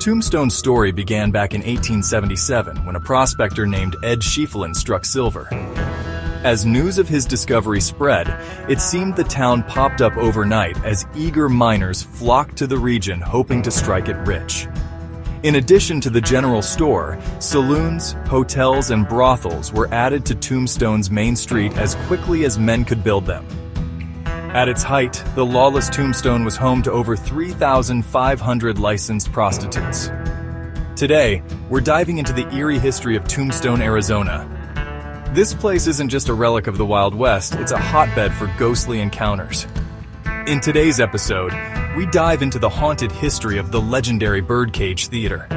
Tombstone's story began back in 1877 when a prospector named Ed Schieffelin struck silver. As news of his discovery spread, it seemed the town popped up overnight as eager miners flocked to the region hoping to strike it rich. In addition to the general store, saloons, hotels, and brothels were added to Tombstone's main street as quickly as men could build them. At its height, the lawless Tombstone was home to over 3,500 licensed prostitutes. Today, we're diving into the eerie history of Tombstone, Arizona. This place isn't just a relic of the Wild West, it's a hotbed for ghostly encounters. In today's episode, we dive into the haunted history of the legendary Birdcage Theatre.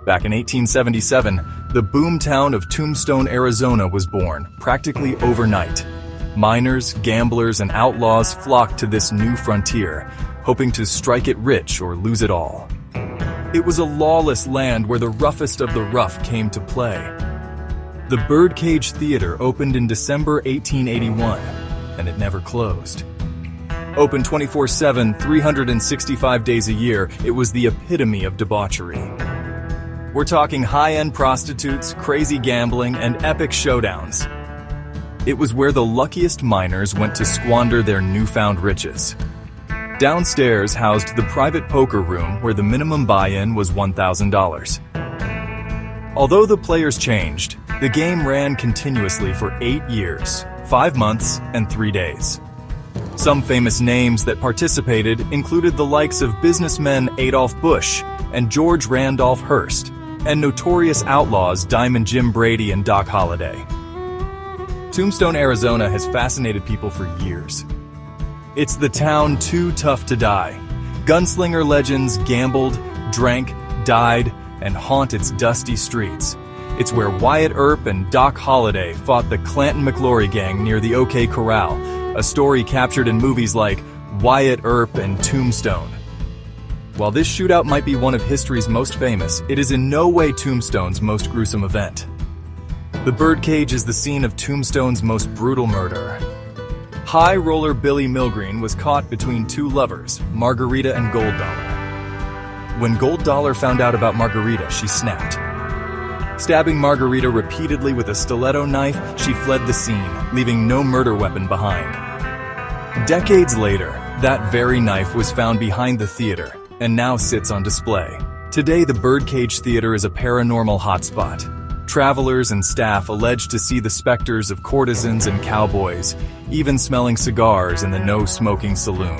Back in 1877, the boomtown of Tombstone, Arizona was born, practically overnight. Miners, gamblers, and outlaws flocked to this new frontier, hoping to strike it rich or lose it all. It was a lawless land where the roughest of the rough came to play. The Birdcage Theatre opened in December 1881, and it never closed. Open 24/7, 365 days a year, it was the epitome of debauchery. We're talking high-end prostitutes, crazy gambling, and epic showdowns. It was where the luckiest miners went to squander their newfound riches. Downstairs housed the private poker room where the minimum buy-in was $1,000. Although the players changed, the game ran continuously for 8 years, 5 months, and 3 days. Some famous names that participated included the likes of businessmen Adolph Busch and George Randolph Hearst, and notorious outlaws Diamond Jim Brady and Doc Holliday. Tombstone, Arizona has fascinated people for years. It's the town too tough to die. Gunslinger legends gambled, drank, died, and haunt its dusty streets. It's where Wyatt Earp and Doc Holliday fought the Clanton-McLaury gang near the OK Corral, a story captured in movies like Wyatt Earp and Tombstone. While this shootout might be one of history's most famous, it is in no way Tombstone's most gruesome event. The Birdcage is the scene of Tombstone's most brutal murder. High roller Billy Milgreen was caught between two lovers, Margarita and Gold Dollar. When Gold Dollar found out about Margarita, she snapped. Stabbing Margarita repeatedly with a stiletto knife, she fled the scene, leaving no murder weapon behind. Decades later, that very knife was found behind the theater, and now sits on display. Today, the Birdcage Theatre is a paranormal hotspot. Travelers and staff allege to see the specters of courtesans and cowboys, even smelling cigars in the no-smoking saloon.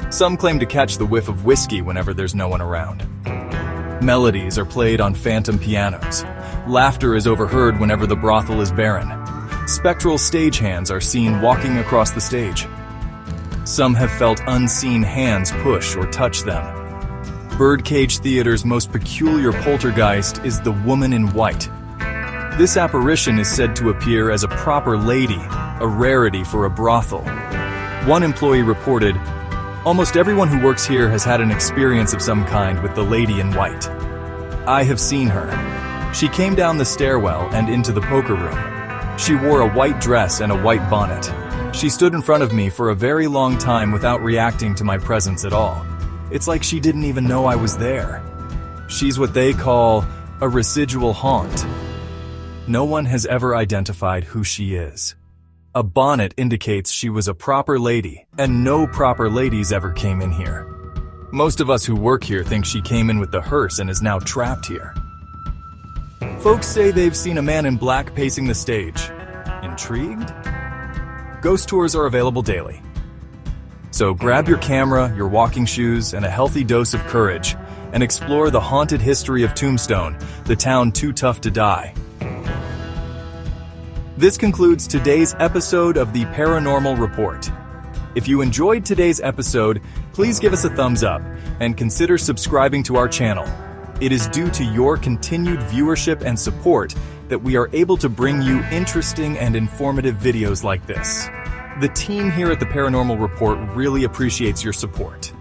Some claim to catch the whiff of whiskey whenever there's no one around. Melodies are played on phantom pianos. Laughter is overheard whenever the brothel is barren. Spectral stagehands are seen walking across the stage. Some have felt unseen hands push or touch them. Birdcage Theatre's most peculiar poltergeist is the Woman in White. This apparition is said to appear as a proper lady, a rarity for a brothel. One employee reported, "Almost everyone who works here has had an experience of some kind with the lady in white. I have seen her. She came down the stairwell and into the poker room. She wore a white dress and a white bonnet. She stood in front of me for a very long time without reacting to my presence at all. It's like she didn't even know I was there. She's what they call a residual haunt. No one has ever identified who she is. A bonnet indicates she was a proper lady, and no proper ladies ever came in here. Most of us who work here think she came in with the hearse and is now trapped here. Folks say they've seen a man in black pacing the stage. Intrigued? Ghost tours are available daily. So grab your camera, your walking shoes, and a healthy dose of courage, and explore the haunted history of Tombstone, the town too tough to die. This concludes today's episode of the Paranormal Report. If you enjoyed today's episode, please give us a thumbs up and consider subscribing to our channel. It is due to your continued viewership and support that we are able to bring you interesting and informative videos like this. The team here at the Paranormal Report really appreciates your support.